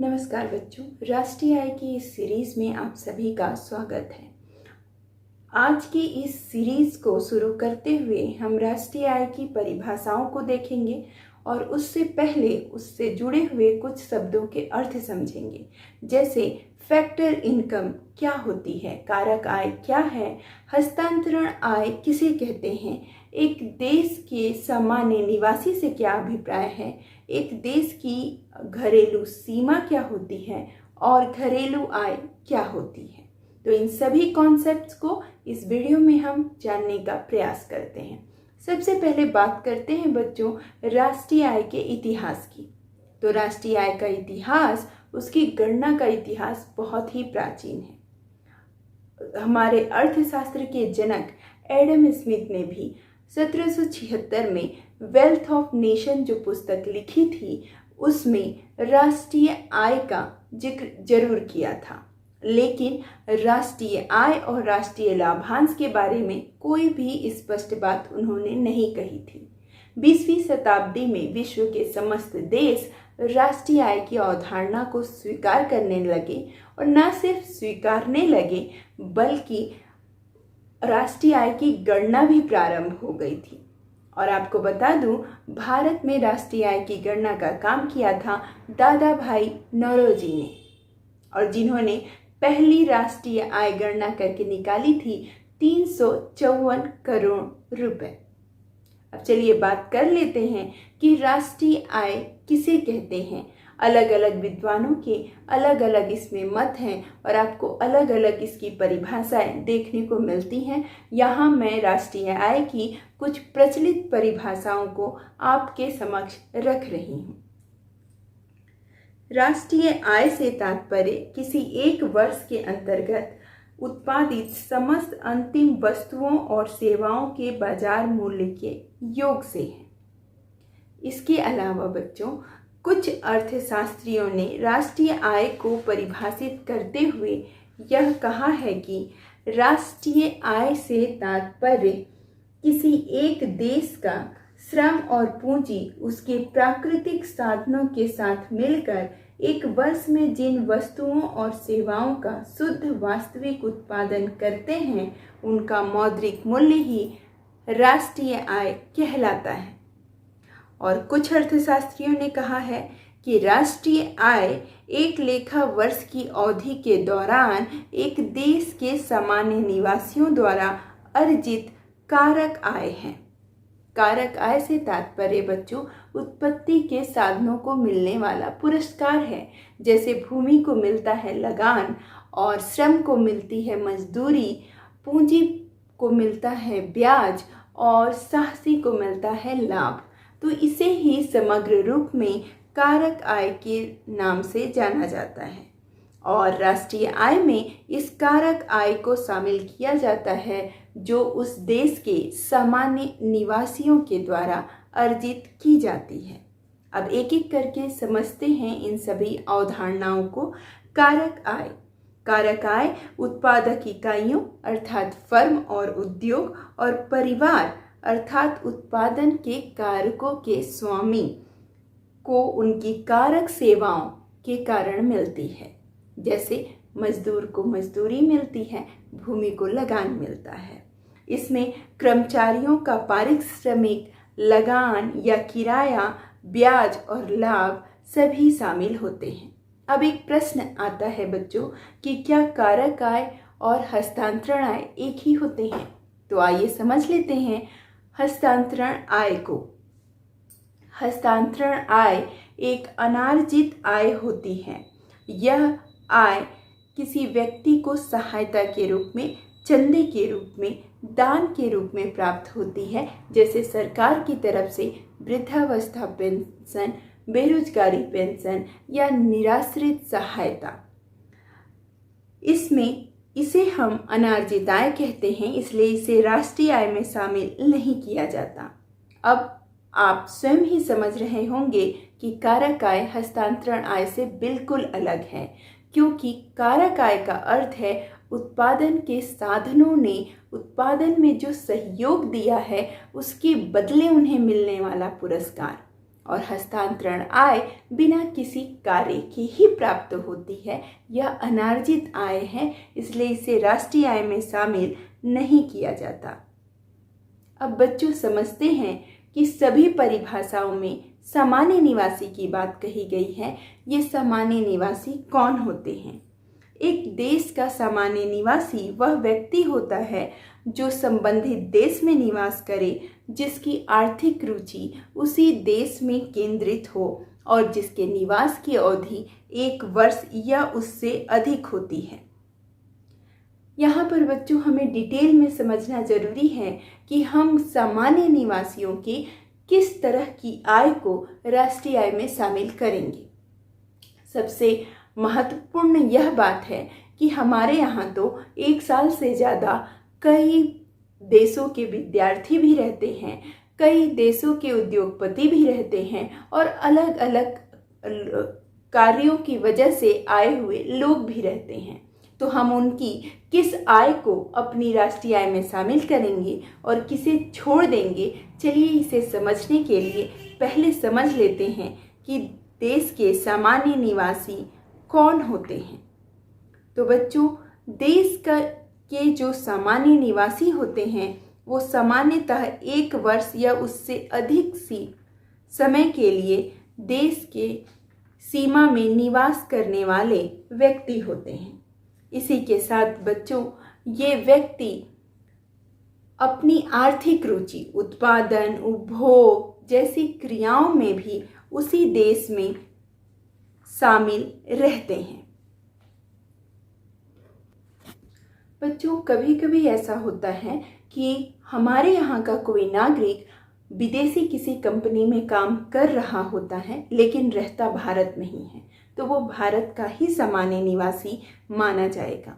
नमस्कार बच्चों, राष्ट्रीय आय की इस सीरीज में आप सभी का स्वागत है। आज की इस सीरीज को शुरू करते हुए हम राष्ट्रीय आय की परिभाषाओं को देखेंगे और उससे पहले उससे जुड़े हुए कुछ शब्दों के अर्थ समझेंगे, जैसे फैक्टर इनकम क्या होती है, कारक आय क्या है, हस्तांतरण आय किसे कहते हैं, एक देश के सामान्य निवासी से क्या अभिप्राय है, एक देश की घरेलू सीमा क्या होती है और घरेलू आय क्या होती है। तो इन सभी कॉन्सेप्ट्स को इस वीडियो में हम जानने का प्रयास करते हैं। सबसे पहले बात करते हैं बच्चों राष्ट्रीय आय के इतिहास की। तो राष्ट्रीय आय का इतिहास, उसकी गणना का इतिहास बहुत ही प्राचीन है। हमारे अर्थशास्त्र के जनक एडम स्मिथ ने भी 1776 में वेल्थ ऑफ नेशन जो पुस्तक लिखी थी उसमें राष्ट्रीय आय का जिक्र जरूर किया था, लेकिन राष्ट्रीय आय और राष्ट्रीय लाभांश के बारे में कोई भी स्पष्ट बात उन्होंने नहीं कही थी। 20वीं शताब्दी में विश्व के समस्त देश राष्ट्रीय आय की अवधारणा को स्वीकार करने लगे और न सिर्फ स्वीकारने लगे बल्कि राष्ट्रीय आय की गणना भी प्रारंभ हो गई थी। और आपको बता दूं, भारत में राष्ट्रीय आय की गणना का काम किया था दादा भाई नौरोजी ने, और जिन्होंने पहली राष्ट्रीय आय गणना करके निकाली थी 354 करोड़ रुपए। अब चलिए बात कर लेते हैं कि राष्ट्रीय आय किसे कहते हैं। अलग अलग विद्वानों के अलग अलग इसमें मत हैं और आपको अलग अलग इसकी परिभाषाएं देखने को मिलती हैं। यहाँ मैं राष्ट्रीय आय की कुछ प्रचलित परिभाषाओं को आपके समक्ष रख रही हूँ। राष्ट्रीय आय से तात्पर्य किसी एक वर्ष के अंतर्गत उत्पादित समस्त अंतिम वस्तुओं और सेवाओं के बाजार मूल्य के योग से है। इसके अलावा बच्चों, कुछ अर्थशास्त्रियों ने राष्ट्रीय आय को परिभाषित करते हुए यह कहा है कि राष्ट्रीय आय से तात्पर्य किसी एक देश का श्रम और पूंजी उसके प्राकृतिक साधनों के साथ मिलकर एक वर्ष में जिन वस्तुओं और सेवाओं का शुद्ध वास्तविक उत्पादन करते हैं उनका मौद्रिक मूल्य ही राष्ट्रीय आय कहलाता है। और कुछ अर्थशास्त्रियों ने कहा है कि राष्ट्रीय आय एक लेखा वर्ष की अवधि के दौरान एक देश के सामान्य निवासियों द्वारा अर्जित कारक आय है। कारक आय से तात्पर्य बच्चों उत्पत्ति के साधनों को मिलने वाला पुरस्कार है, जैसे भूमि को मिलता है लगान और श्रम को मिलती है मजदूरी, पूंजी को मिलता है ब्याज और साहसी को मिलता है लाभ। तो इसे ही समग्र रूप में कारक आय के नाम से जाना जाता है। और राष्ट्रीय आय में इस कारक आय को शामिल किया जाता है जो उस देश के सामान्य निवासियों के द्वारा अर्जित की जाती है। अब एक एक करके समझते हैं इन सभी अवधारणाओं को। कारक आय उत्पादक इकाइयों अर्थात फर्म और उद्योग और परिवार अर्थात उत्पादन के कारकों के स्वामी को उनकी कारक सेवाओं के कारण मिलती है। जैसे मजदूर को मजदूरी मिलती है, भूमि को लगान मिलता है। इसमें कर्मचारियों का पारिश्रमिक, लगान या किराया, ब्याज और लाभ सभी शामिल होते हैं। अब एक प्रश्न आता है बच्चों कि क्या कारक आय और हस्तांतरण आय एक ही होते हैं? तो आइए समझ लेते हैं हस्तांतरण आय को। हस्तांतरण आय एक अनार्जित आय होती है। यह आय किसी व्यक्ति को सहायता के रूप में, चंदे के रूप में, दान के रूप में प्राप्त होती है, जैसे सरकार की तरफ से वृद्धावस्था पेंशन, बेरोजगारी पेंशन या निराश्रित सहायता। इसे हम अनार्जित आय कहते हैं, इसलिए इसे राष्ट्रीय आय में शामिल नहीं किया जाता। अब आप स्वयं ही समझ रहे होंगे कि कारक आय हस्तांतरण आय से बिल्कुल अलग है, क्योंकि कारक आय का अर्थ है उत्पादन के साधनों ने उत्पादन में जो सहयोग दिया है उसके बदले उन्हें मिलने वाला पुरस्कार। और हस्तांतरण आय बिना किसी कार्य की ही प्राप्त होती है। यह अनार्जित आय है, इसलिए इसे राष्ट्रीय आय में शामिल नहीं किया जाता। अब बच्चों समझते हैं कि सभी परिभाषाओं में सामान्य निवासी की बात कही गई है। ये सामान्य निवासी कौन होते हैं? एक देश का सामान्य निवासी वह व्यक्ति होता है जो संबंधित देश में निवास करे, जिसकी आर्थिक रुचि उसी देश में केंद्रित हो और जिसके निवास की अवधि 1 वर्ष या उससे अधिक होती है। यहाँ पर बच्चों हमें डिटेल में समझना जरूरी है कि हम सामान्य निवासियों की किस तरह की आय को राष्ट्रीय आय में शामिल करेंगे। सबसे महत्वपूर्ण यह बात है कि हमारे यहाँ तो 1 साल से ज़्यादा कई देशों के विद्यार्थी भी रहते हैं, कई देशों के उद्योगपति भी रहते हैं और अलग अलग कार्यों की वजह से आए हुए लोग भी रहते हैं। तो हम उनकी किस आय को अपनी राष्ट्रीय आय में शामिल करेंगे और किसे छोड़ देंगे, चलिए इसे समझने के लिए पहले समझ लेते हैं कि देश के सामान्य निवासी कौन होते हैं। तो बच्चों, देश के जो सामान्य निवासी होते हैं वो सामान्यतः 1 वर्ष या उससे अधिक समय के लिए देश के सीमा में निवास करने वाले व्यक्ति होते हैं। इसी के साथ बच्चों, ये व्यक्ति अपनी आर्थिक रुचि उत्पादन, उपभोग जैसी क्रियाओं में भी उसी देश में शामिल रहते हैं। बच्चों, कभी कभी ऐसा होता है कि हमारे यहाँ का कोई नागरिक विदेशी किसी कंपनी में काम कर रहा होता है लेकिन रहता भारत में ही है, तो वो भारत का ही सामान्य निवासी माना जाएगा।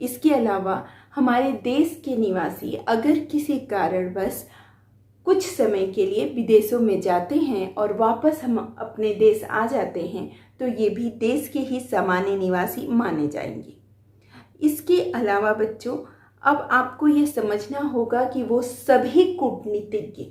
इसके अलावा हमारे देश के निवासी अगर किसी कारणवश कुछ समय के लिए विदेशों में जाते हैं और वापस हम अपने देश आ जाते हैं, तो ये भी देश के ही सामान्य निवासी माने जाएंगे। इसके अलावा बच्चों, अब आपको ये समझना होगा कि वो सभी कूटनीतिज्ञ,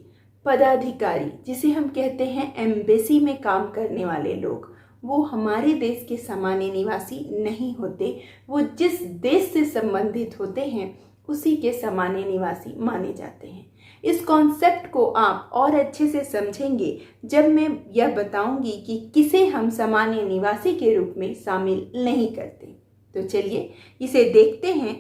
पदाधिकारी, जिसे हम कहते हैं एम्बेसी में काम करने वाले लोग, वो हमारे देश के सामान्य निवासी नहीं होते। वो जिस देश से संबंधित होते हैं उसी के सामान्य निवासी माने जाते हैं। इस कॉन्सेप्ट को आप और अच्छे से समझेंगे जब मैं यह बताऊंगी कि किसे हम सामान्य निवासी के रूप में शामिल नहीं करते। तो चलिए इसे देखते हैं।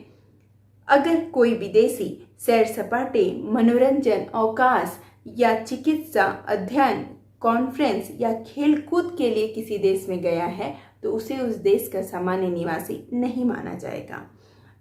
अगर कोई विदेशी सैर सपाटे, मनोरंजन, अवकाश या चिकित्सा, अध्ययन, कॉन्फ्रेंस या खेल कूद के लिए किसी देश में गया है तो उसे उस देश का सामान्य निवासी नहीं माना जाएगा।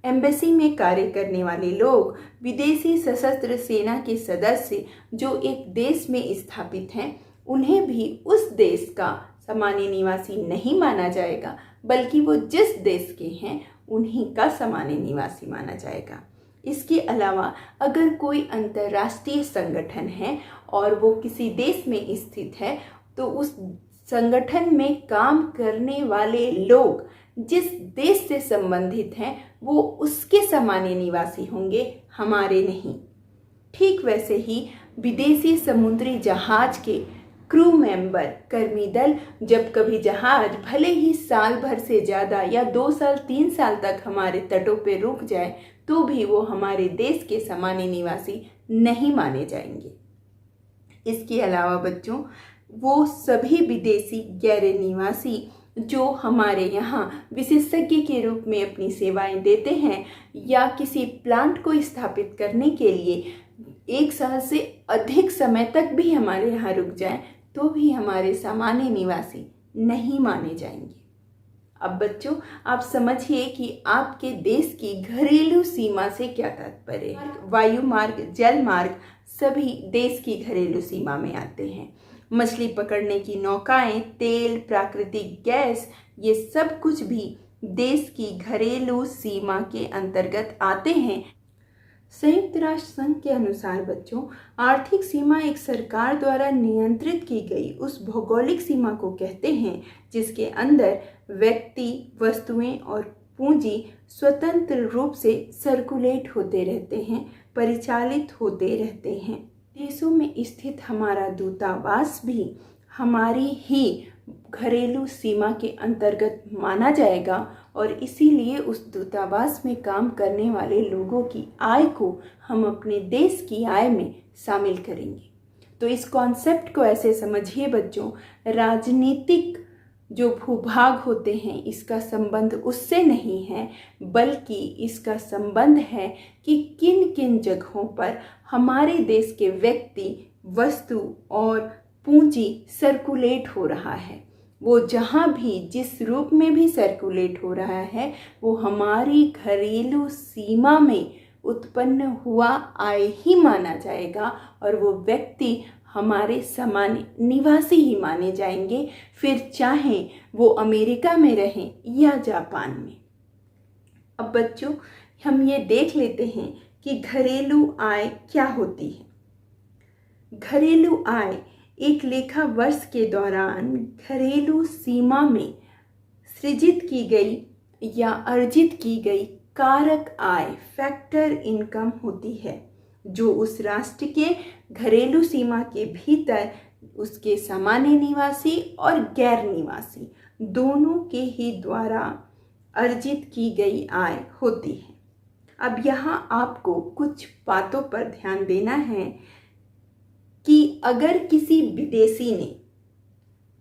एम्बेसी में कार्य करने वाले लोग, विदेशी सशस्त्र सेना के सदस्य जो एक देश में स्थापित हैं, उन्हें भी उस देश का सामान्य निवासी नहीं माना जाएगा, बल्कि वो जिस देश के हैं उन्हीं का सामान्य निवासी माना जाएगा। इसके अलावा अगर कोई अंतर्राष्ट्रीय संगठन है और वो किसी देश में स्थित है, तो उस संगठन में काम करने वाले लोग जिस देश से संबंधित हैं वो उसके सामान्य निवासी होंगे, हमारे नहीं। ठीक वैसे ही विदेशी समुद्री जहाज के क्रू मेंबर, कर्मी दल, जब कभी जहाज भले ही साल भर से ज़्यादा या 2 साल 3 साल तक हमारे तटों पे रुक जाए, तो भी वो हमारे देश के सामान्य निवासी नहीं माने जाएंगे। इसके अलावा बच्चों, वो सभी विदेशी गैर निवासी जो हमारे यहाँ विशेषज्ञ के रूप में अपनी सेवाएं देते हैं या किसी प्लांट को स्थापित करने के लिए 1 साल से अधिक समय तक भी हमारे यहाँ रुक जाएं, तो भी हमारे सामान्य निवासी नहीं माने जाएंगे। अब बच्चों, आप समझिए कि आपके देश की घरेलू सीमा से क्या तात्पर्य है। वायु मार्ग, जल मार्ग सभी देश की घरेलू सीमा में आते हैं। मछली पकड़ने की नौकाएं, तेल, प्राकृतिक गैस, ये सब कुछ भी देश की घरेलू सीमा के अंतर्गत आते हैं। संयुक्त राष्ट्र संघ के अनुसार बच्चों, आर्थिक सीमा एक सरकार द्वारा नियंत्रित की गई उस भौगोलिक सीमा को कहते हैं जिसके अंदर व्यक्ति, वस्तुएं और पूंजी स्वतंत्र रूप से सर्कुलेट होते रहते हैं, परिचालित होते रहते हैं। देशों में स्थित हमारा दूतावास भी हमारी ही घरेलू सीमा के अंतर्गत माना जाएगा और इसीलिए उस दूतावास में काम करने वाले लोगों की आय को हम अपने देश की आय में शामिल करेंगे। तो इस कॉन्सेप्ट को ऐसे समझिए बच्चों, राजनीतिक जो भूभाग होते हैं इसका संबंध उससे नहीं है, बल्कि इसका संबंध है कि किन किन जगहों पर हमारे देश के व्यक्ति, वस्तु और पूंजी सर्कुलेट हो रहा है। वो जहाँ भी जिस रूप में भी सर्कुलेट हो रहा है वो हमारी घरेलू सीमा में उत्पन्न हुआ आय ही माना जाएगा और वो व्यक्ति हमारे सामान्य निवासी ही माने जाएंगे, फिर चाहे वो अमेरिका में रहें या जापान में। अब बच्चों हम ये देख लेते हैं कि घरेलू आय क्या होती है। घरेलू आय एक लेखा वर्ष के दौरान घरेलू सीमा में सृजित की गई या अर्जित की गई कारक आय, फैक्टर इनकम होती है, जो उस राष्ट्र के घरेलू सीमा के भीतर उसके सामान्य निवासी और गैर निवासी दोनों के ही द्वारा अर्जित की गई आय होती है। अब यहाँ आपको कुछ बातों पर ध्यान देना है कि अगर किसी विदेशी ने,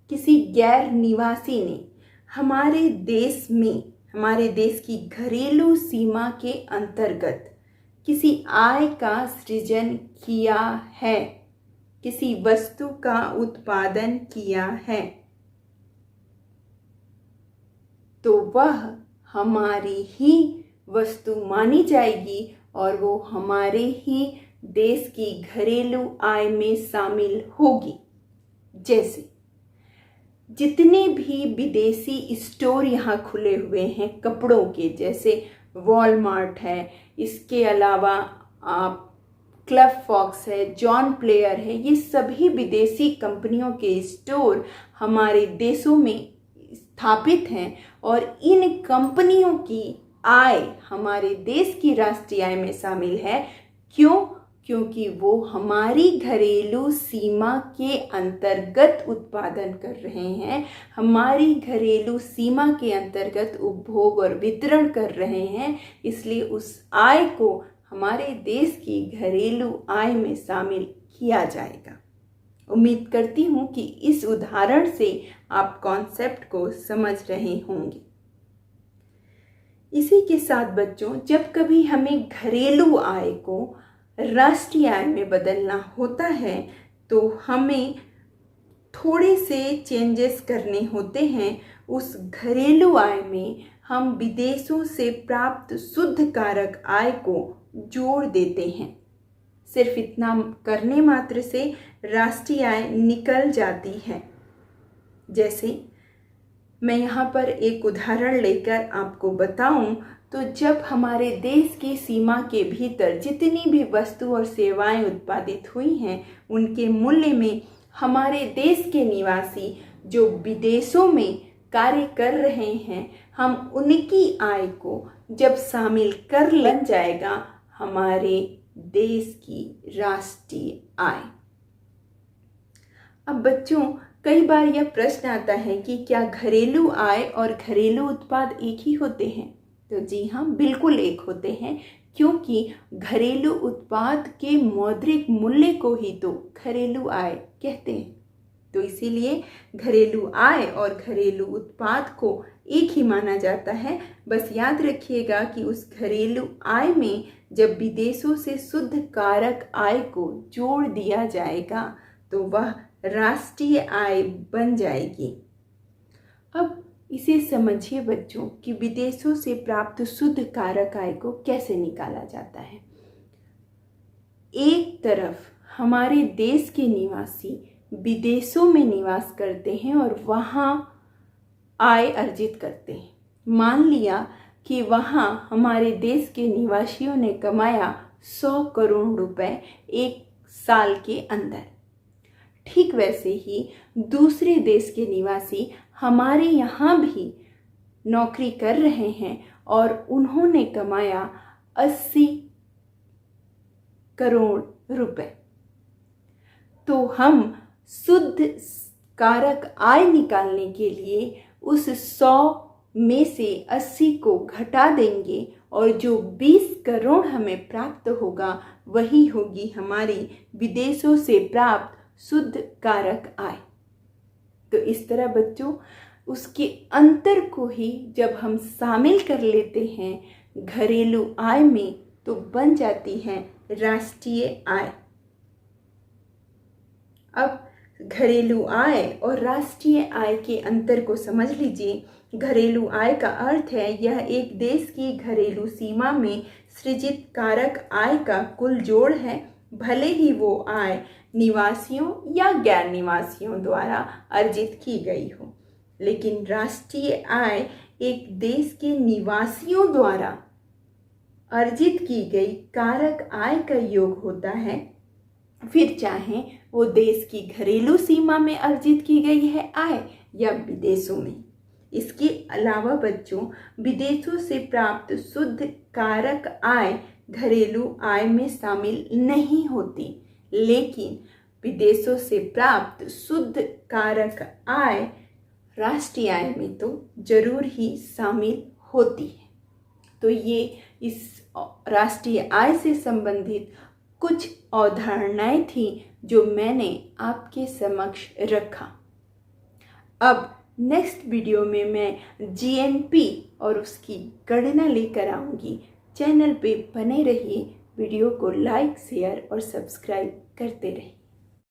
किसी गैर निवासी ने हमारे देश में, हमारे देश की घरेलू सीमा के अंतर्गत किसी आय का सृजन किया है, किसी वस्तु का उत्पादन किया है, तो वह हमारी ही वस्तु मानी जाएगी और वो हमारे ही देश की घरेलू आय में शामिल होगी। जैसे जितने भी विदेशी स्टोर यहाँ खुले हुए हैं कपड़ों के, जैसे वॉलमार्ट है, इसके अलावा आप क्लब फॉक्स है, जॉन प्लेयर है, ये सभी विदेशी कंपनियों के स्टोर हमारे देशों में स्थापित हैं और इन कंपनियों की आय हमारे देश की राष्ट्रीय आय में शामिल है। क्यों? क्योंकि वो हमारी घरेलू सीमा के अंतर्गत उत्पादन कर रहे हैं, हमारी घरेलू सीमा के अंतर्गत उपभोग और वितरण कर रहे हैं, इसलिए उस आय को हमारे देश की घरेलू आय में शामिल किया जाएगा। उम्मीद करती हूँ कि इस उदाहरण से आप कॉन्सेप्ट को समझ रहे होंगे। इसी के साथ बच्चों, जब कभी हमें घरेलू आय को राष्ट्रीय आय में बदलना होता है तो हमें थोड़े से चेंजेस करने होते हैं। उस घरेलू आय में हम विदेशों से प्राप्त शुद्ध कारक आय को जोड़ देते हैं। सिर्फ इतना करने मात्र से राष्ट्रीय आय निकल जाती है। जैसे मैं यहाँ पर एक उदाहरण लेकर आपको बताऊं तो जब हमारे देश की सीमा के भीतर जितनी भी वस्तु और सेवाएं उत्पादित हुई हैं उनके मूल्य में हमारे देश के निवासी जो विदेशों में कार्य कर रहे हैं, हम उनकी आय को जब शामिल कर लग जाएगा हमारे देश की राष्ट्रीय आय। अब बच्चों कई बार यह प्रश्न आता है कि क्या घरेलू आय और घरेलू उत्पाद एक ही होते हैं? तो जी हाँ, बिल्कुल एक होते हैं, क्योंकि घरेलू उत्पाद के मौद्रिक मूल्य को ही तो घरेलू आय कहते हैं। तो इसीलिए घरेलू आय और घरेलू उत्पाद को एक ही माना जाता है। बस याद रखिएगा कि उस घरेलू आय में जब विदेशों से शुद्ध कारक आय को जोड़ दिया जाएगा तो वह राष्ट्रीय आय बन जाएगी। अब इसे समझिए बच्चों कि विदेशों से प्राप्त शुद्ध कारक आय को कैसे निकाला जाता है। एक तरफ हमारे देश के निवासी विदेशों में निवास करते हैं और वहाँ आय अर्जित करते हैं। मान लिया कि वहाँ हमारे देश के निवासियों ने कमाया 100 करोड़ रुपए एक साल के अंदर। ठीक वैसे ही दूसरे देश के निवासी हमारे यहाँ भी नौकरी कर रहे हैं और उन्होंने कमाया 80 करोड़ रुपए। तो हम शुद्ध कारक आय निकालने के लिए उस 100 में से 80 को घटा देंगे और जो 20 करोड़ हमें प्राप्त होगा वही होगी हमारी विदेशों से प्राप्त शुद्ध कारक आय। तो इस तरह बच्चों उसके अंतर को ही जब हम शामिल कर लेते हैं घरेलू आय में तो बन जाती है राष्ट्रीय आय। अब घरेलू आय और राष्ट्रीय आय के अंतर को समझ लीजिए। घरेलू आय का अर्थ है यह एक देश की घरेलू सीमा में सृजित कारक आय का कुल जोड़ है, भले ही वो आय निवासियों या गैर निवासियों द्वारा अर्जित की गई हो। लेकिन राष्ट्रीय आय एक देश के निवासियों द्वारा अर्जित की गई कारक आय का योग होता है, फिर चाहे वो देश की घरेलू सीमा में अर्जित की गई है आय या विदेशों में। इसके अलावा बच्चों विदेशों से प्राप्त शुद्ध कारक आय घरेलू आय में शामिल नहीं होती, लेकिन विदेशों से प्राप्त शुद्ध कारक आय राष्ट्रीय आय में तो जरूर ही शामिल होती है। तो ये इस राष्ट्रीय आय से संबंधित कुछ अवधारणाएं थी जो मैंने आपके समक्ष रखा। अब नेक्स्ट वीडियो में मैं जीएनपी और उसकी गणना लेकर आऊँगी। चैनल पे बने रहिए, वीडियो को लाइक, शेयर और सब्सक्राइब करते रहिए।